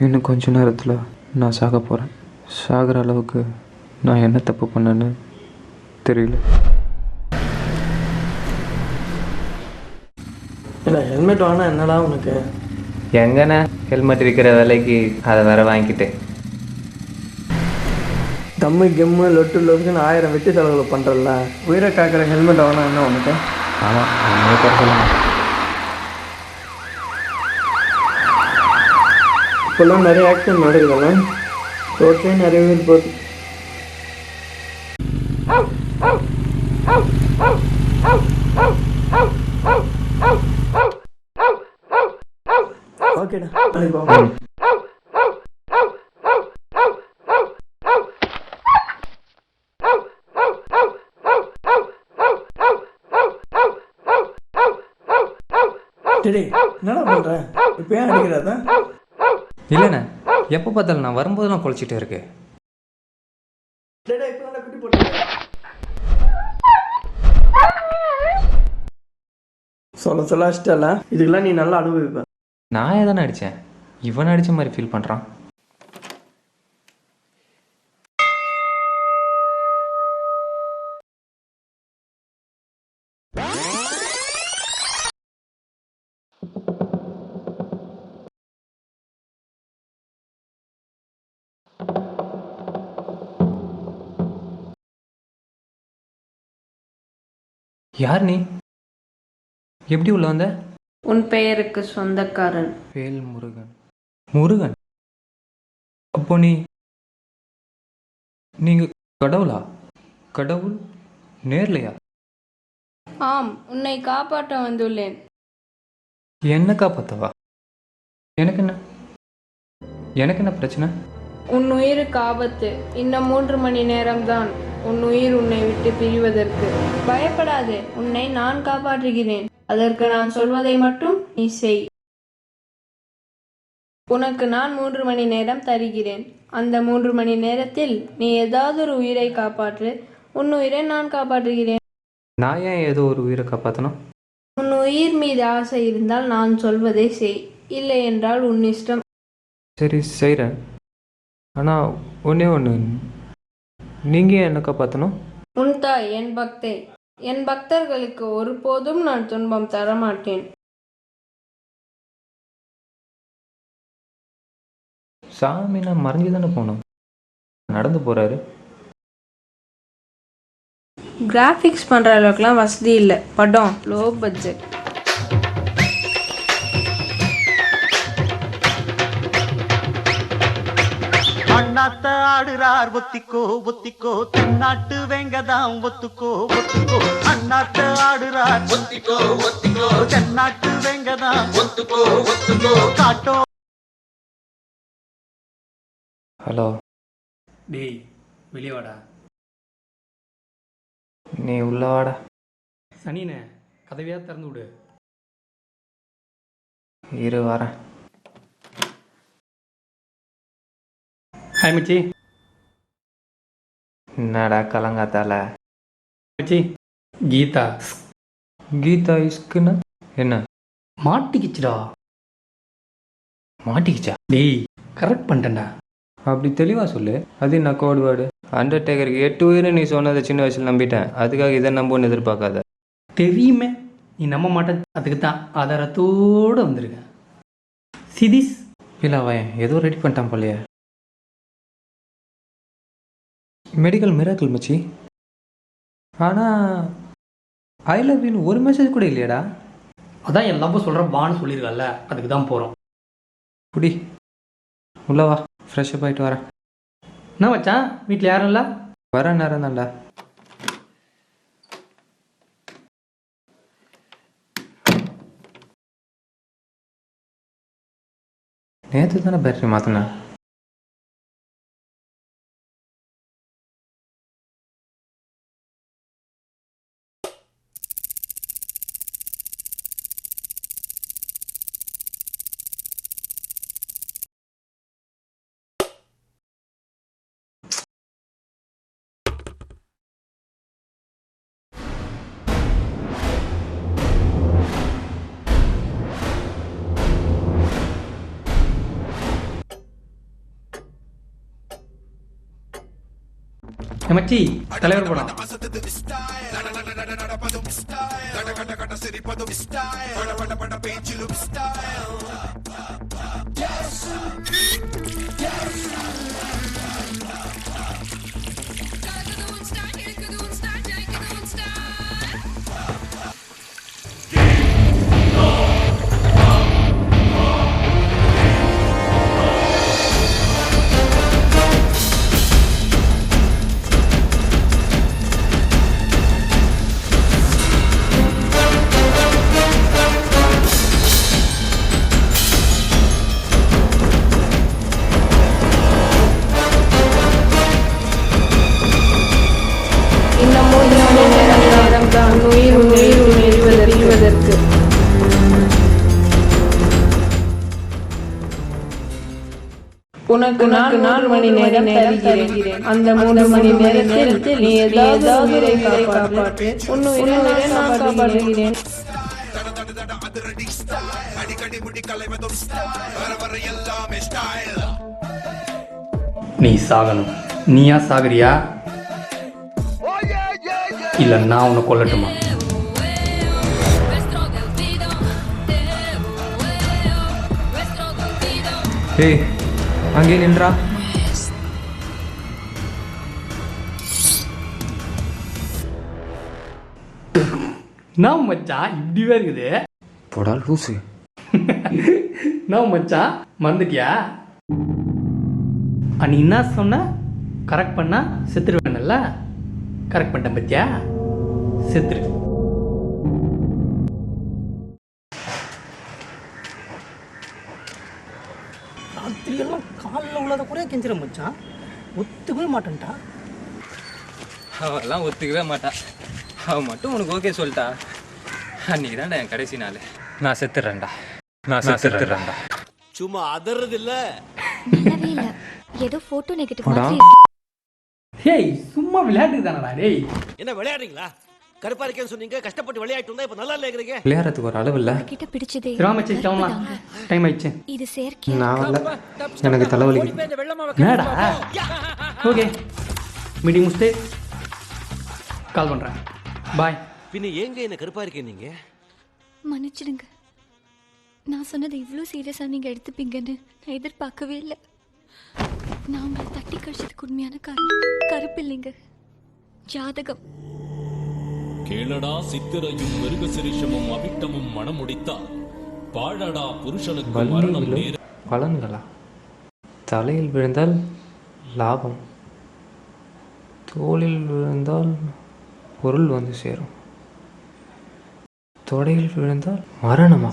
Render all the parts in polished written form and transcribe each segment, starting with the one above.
இன்னும் கொஞ்ச நேரத்தில் நான் சாக போகிறேன். சாகிற அளவுக்கு நான் என்ன தப்பு பண்ணேன்னு தெரியல. இல்லை ஹெல்மெட் வாங்கினா என்னடா உனக்கு? எங்கண்ணே ஹெல்மெட் விற்கிற விலைக்கு அதை வேற வாங்கிட்டு தம்மு கெம்மு லொட்டு லொட்டுன்னு 1000 வெட்டி செலவு பண்ணுறல. உயிரை காக்கிற ஹெல்மெட் வாங்கினா என்ன உனக்கு? ஆமாம் நம்மளே குறை சொல்லலாம். இப்போல்லாம் நிறைய ஆக்சிடென்ட் நடக்குதுல்ல, ரோட்லேயே நிறைய பேர் போகுது. ஓகேடா சரி, என்னடா பண்ற? இப்போ ஏன் அடிக்கிறதா? இல்லைண்ணே, எப்போ பார்த்தாலும் நான் வரும்போதெல்லாம் குளிச்சுட்டே இருக்கு. சொல்ல அடிச்சிட்டல, இதுக்கெல்லாம் நீ நல்லா அனுபவிப்ப. நான் ஏதானே அடித்தேன், இவன் அடித்த மாதிரி ஃபீல் பண்ணுறான். யார் நீ? எப்படி உள்ள வந்த? உன் பெயருக்கு சொந்தக்காரன் வேல் முருகன். முருகன்? அப்போ நீங்க கடவுளா? கடவுள் நேர்லையா? ஆம், உன்னை காப்பாற்ற வந்துள்ளேன். என்ன காப்பாத்தவா? எனக்கு என்ன பிரச்சனை? உன் உயிருக்கு ஆபத்து. இன்னும் 3 மணி நேரம்தான் உன் உயிர் உன்னை விட்டு பிரிவதற்கு. பயப்படாதே, உன்னை நான் காப்பாற்றுகிறேன். அதற்கு நான் சொல்வதை மட்டும் நீ செய். உனக்கு நான் 3 மணி நேரம் தருகிறேன். அந்த 3 மணி நேரத்தில் நீ ஏதாவது ஒரு உயிரை காப்பாற்று. உன் உயிரை நான் காப்பாற்றுகிறேன். நான் ஏன் ஏதோ ஒரு உயிரை காப்பாற்றணும்? உன் உயிர் மீது ஆசை இருந்தால் நான் சொல்வதை செய், இல்லை என்றால் உன் இஷ்டம். சரி செய்கிறேன். ஆனால் ஒன்றே ஒன்று, நீங்கள் என்ன காப்பாற்றணும்? உன் தாய் என் பக்தை. என் பக்தர்களுக்கு ஒருபோதும் நான் துன்பம் தரமாட்டேன். சாமி நான் மறைஞ்சு தானே போனோம், நடந்து போகிறாரு. கிராஃபிக்ஸ் பண்ணுற அளவுக்குலாம் வசதி இல்லை. படம் லோ பட்ஜெட். அண்ணாத்த ஆடுறார் ஒத்திக்கோ ஒத்திக்கோ, தென்னாட்டு வேங்கதாம் ஒத்துக்கோ ஒத்துக்கோ. அண்ணாத்த ஆடுறார் ஒத்திக்கோ ஒத்திக்கோ, தென்னாட்டு வேங்கதாம் ஒத்துக்கோ ஒத்துக்கோ. காட்டோ. ஹலோ டேய், வெளியே வாடா. நீ உள்ள வாடா. சனினே, கதவையா திறந்து விடு. இரு வரேன். ஹாய் மச்சி. என்னடா கலங்காத்தால? மச்சி, கீதா. கீதா இஸ்குன்னா என்ன? மாட்டிக்கிச்சுடா. மாட்டிக்கிச்சா? டேய், கரெக்ட் பண்ணிட்டேன்டா. அப்படி தெளிவாக சொல்லு. அது என்ன கோடு வேர்டு? அண்டர்டேக்கருக்கு 8 உயிர் நீ சொன்னதை சின்ன வயசில் நம்பிட்டேன். அதுக்காக இதை நம்புன்னு எதிர்பார்க்காத. தெரியுமே நீ நம்ப மாட்டேன், அதுக்கு தான் ஆதாரத்தோடு வந்திருக்கேன். சிதிஸ் இல்லை அவன் ஏதோ ரெடி பண்ணிட்டான் போலையே. மெடிக்கல் மிராக்கிள் மச்சி. ஆனால் ஐ லவ் யூன்னு ஒரு மெசேஜ் கூட இல்லையாடா? அதான் என் லவ் சொல்கிறேன் வான்னு சொல்லியிருக்கல, அதுக்கு தான் போகிறோம். குடி உள்ளவா, ஃப்ரெஷ்ஷப் ஆகிட்டு வரேன். என்ன மச்சான், வீட்டில் யாரும் இல்லை? வர நேரம் தான்டா. நேற்று தானே பேட்டரி மாற்றினேன். மச்சி தலைவர் படம். இன்னும் 3 மணி நேரம் தான் உயிர் உன்னை விடுவதற்கு. உனக்கு 4 மணி நேரம் தருகிறேன். அந்த 3 மணி நேரத்தில் நீ ஏதாவது உயிரை காப்பாற்று. உன் உயிரை நான் காப்பாற்றுகிறேன். நீ சாகணும். நீயா சாகுறியா இல்ல நான் உன்னை கொல்லட்டுமா? ஏய் அங்கே நின்றா. நான் மச்சான் இப்படிவே இருக்குது. போடா லூசு. நான் மச்சான் மறந்துட்டியா? நீ என்ன சொன்ன? கரெக்ட் பண்ணா செத்துருவேன்ல. கரெக்ட் பண்ணிட்டேன் பத்தியா? செத்துரு. ராத்திரியெல்லாம் காலில் உள்ளதை கூட கெஞ்சிட மச்சான். ஒத்துக்கவே மாட்டேன்ட்டா. அவெல்லாம் ஒத்துக்கவே மாட்டா. அவன் மட்டும் உனக்கு ஓகே சொல்லிட்டா, அன்னைக்கு தான்டா என் கடைசி நாள். நான் செத்துறேன்டா. சும்மா அதறது இல்ல. நல்லாவே இல்ல. ஏதோ போட்டோ நெகட்டிவ் மாதிரி. ஹேய் சும்மா விளையாட்டுக்கு தானடா டேய். என்ன விளையாடுறீங்களா? கருப்பா இருக்கேன்னு சொன்னீங்க, கஷ்டப்பட்டு விளையாட்டு வந்தா இப்ப நல்லா இல்லைங்கிறீங்க. விளையாடுறதுக்கு ஒரு அளவு இல்லை. கிட்ட பிடிச்சதே. ராமச்சி கிளம்பலாம். டைம் ஆயிடுச்சு. இது செயற்கை. நான் வரல, எனக்கு தலைவலி. என்னடா? ஓகே மீட்டிங் முடிச்சுட்டு கால் பண்ணுறேன். பாய். பின்ன ஏங்க என்ன கருப்பா இருக்கேன் நீங்க? மன்னிச்சிடுங்க. நான் சொன்னது இவ்வளோ சீரியஸாக நீங்கள் எடுத்துப்பீங்கன்னு நான் எதிர்பார்க்கவே இல்லை. நான் உங்களை தட்டி கழிச்சதுக்கு உண்மையான காரணம் கருப்பு இல்லைங்க, ஜாதகம். கேளடா சித்திரையும் மிருகசிரிஷமும் அவிட்டமும் மணமுடித்தால் பாழடா புருஷனுக்கு மரணம் நேர. பலன்களா? தலையில் விழுந்தால் லாபம், தோளில் விழுந்தால் பொருள் வந்து சேரும், தொடையில் விழுந்தால் மரணமா?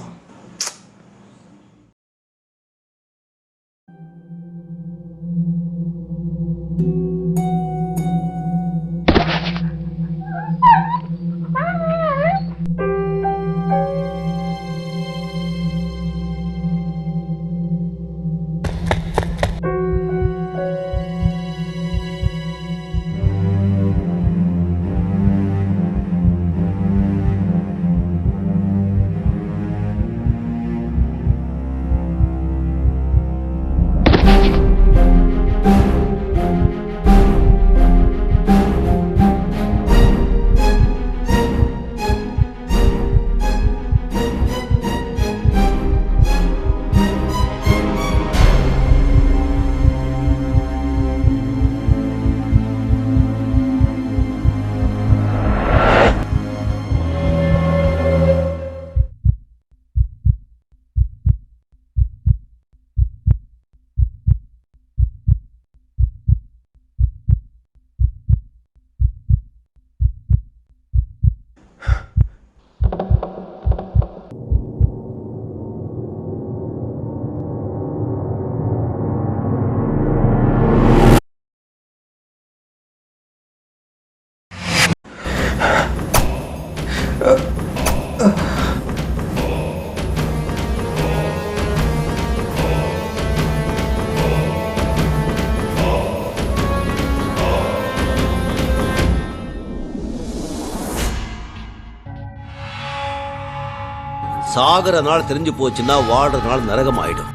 சாகர நாள் தெரிஞ்சு போச்சுன்னா வாடுற நாள் நரகம் ஆயிடும்.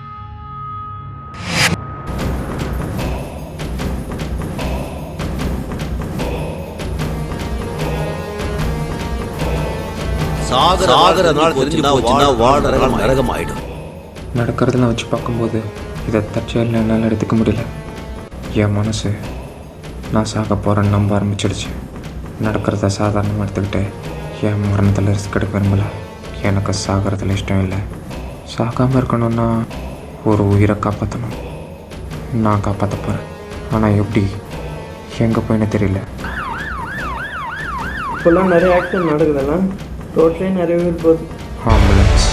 சாகர நாள் தெரிஞ்சு போச்சுன்னா வாழ்ற நரகம் ஆயிடும். நடக்கிறதெல்லாம் வச்சு பார்க்கும்போது இதை தற்செயலில் என்னால் எடுத்துக்க முடியல. என் மனசு நான் சாக போகிறேன்னு நம்ப ஆரம்பிச்சிடுச்சு. நடக்கிறத சாதாரணமாக எடுத்துக்கிட்டு என் மரணத்தில் ரிஸ்க் எடுக்க விரும்பலை. எனக்கு சாகிறதுல இஷ்டம் இல்லை. சாகாமல் இருக்கணும்னா ஒரு உயிரை காப்பாற்றணும். நான் காப்பாற்ற போகிறேன். ஆனால் எப்படி, எங்கே போயின்னு தெரியல. இப்போல்லாம் நிறைய ஆக்சிடென்ட் நடக்குதுல்ல, ரோட்லேயே நிறைய பேர் போகுது. ஆம்புலன்ஸ்.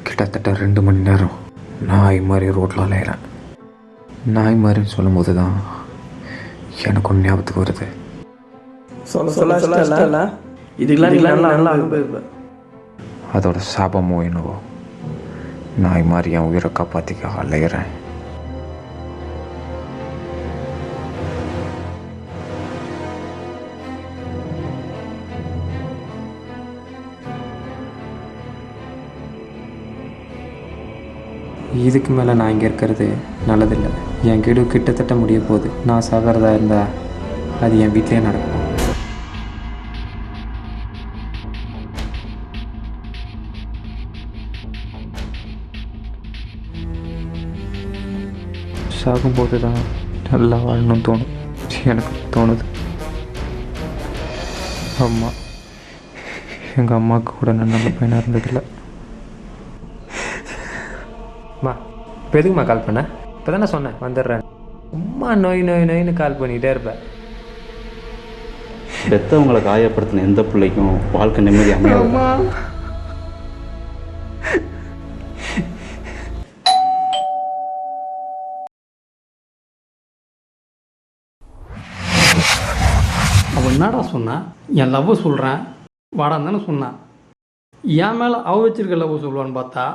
கிட்டத்தட்ட 2 மணி நேரம் நாய் மாதிரி ரோட்டில் அலையிறேன். நாய் மாதிரின்னு சொல்லும் போது தான் எனக்கு ஒன்று ஞாபகத்துக்கு வருது. சொல்ல இதுக்கெல்லாம் நல்லா அனுபவிப்பேன். அதோட சாபமோ என்னவோ, நாய் மாதிரி என் உயிரை காப்பாற்றிக்க அலையிறேன். இதுக்கு மேலே நான் இங்கே இருக்கிறது நல்லதில்லை. என் கெடு கிட்டத்தட்ட முடிய போகுது. நான் சாகிறதா இருந்தால் அது என் வீட்டிலே நடக்கும். சாகும்போது தான் நல்லா வாழணும்னு தோணும். எனக்கு தோணுது. அம்மா, எங்கள் அம்மாவுக்கு கூட நான் நல்ல பையனாக இருந்ததில்லை. அம்மா, இப்போ எதுக்குமா கால் பண்ண? இப்போ தானே சொன்னேன் வந்துடுறேன். அம்மா நோயின்னு கால் பண்ணிகிட்டே இருப்பேன். பெற்றவங்களை காயப்படுத்தின எந்த பிள்ளைக்கும் வாழ்க்கை நிம்மதி அமையாது. அவள் என்னடா சொன்னான்? என் லவ் சொல்கிறேன் வாடான்னு தானே சொன்னான். என் மேலே அவ வச்சிருக்க லவ் சொல்லுவான்னு பார்த்தா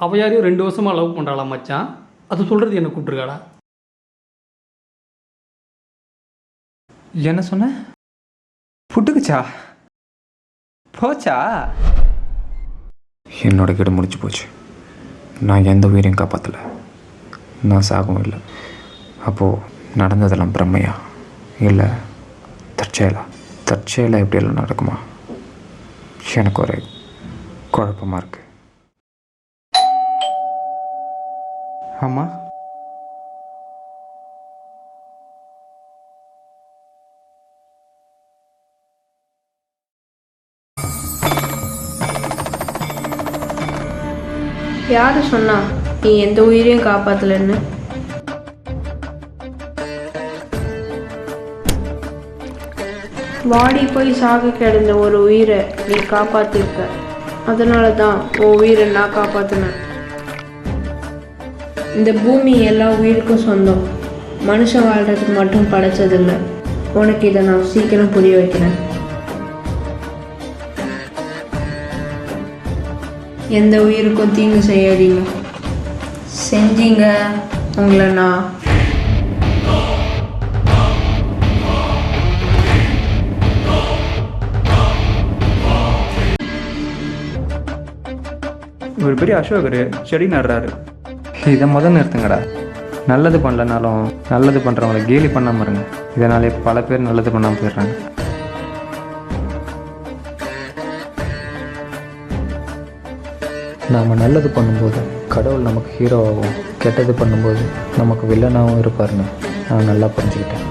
அவள் யாரையும் 2 வருஷமாக லவ் பண்ணுறாளா மச்சான்? அது சொல்கிறது என்னை கூப்பிட்டுருக்காடா. என்ன சொன்ன? புட்டுக்குச்சா? போச்சா? என்னோட கெடு முடிச்சு போச்சு. நான் எந்த உயிரையும் காப்பாற்றலை. நான் சாகவும் இல்லை. அப்போது நடந்ததெல்லாம் பிரம்மையா இல்லை தற்செயலா? தற்செயலாக எப்படியெல்லாம் நடக்குமா? எனக்கு ஒரு குழப்பமாக இருக்குது. அம்மா, யாரு சொன்னா நீ எந்த உயிரையும் காப்பாத்தலன்னு? வாடி போய் சாக கிடந்த ஒரு உயிரை நீ காப்பாத்திருக்க. அதனால தான் உன் உயிரை நான் காப்பாத்தினேன். இந்த பூமி எல்லா உயிருக்கும் சொந்தம். மனுஷன் வாழ்றதுக்கு மட்டும் படைச்சதில்லை. உனக்கு இதை நான் சீக்கிரம் புரிய வைக்கிறேன். எந்த உயிருக்கும் தீங்கு செய்யாதீங்க. செஞ்சீங்க உங்களை நான் ஒரு பெரிய அசோகர் செடி நடுறாரு. இதை நிறுத்துங்கடா. நல்லது பண்ணலனாலும் நல்லது பண்ணுறவங்களை கேலி பண்ணாமல் இருங்க. இதனாலே பல பேர் நல்லது பண்ணாமல் போயிடுறாங்க. நாம் நல்லது பண்ணும்போது கடவுள் நமக்கு ஹீரோவாகவும், கெட்டது பண்ணும்போது நமக்கு வில்லனாகவும் இருப்பாருன்னு நான் நல்லா புரிஞ்சுக்கிட்டேன்.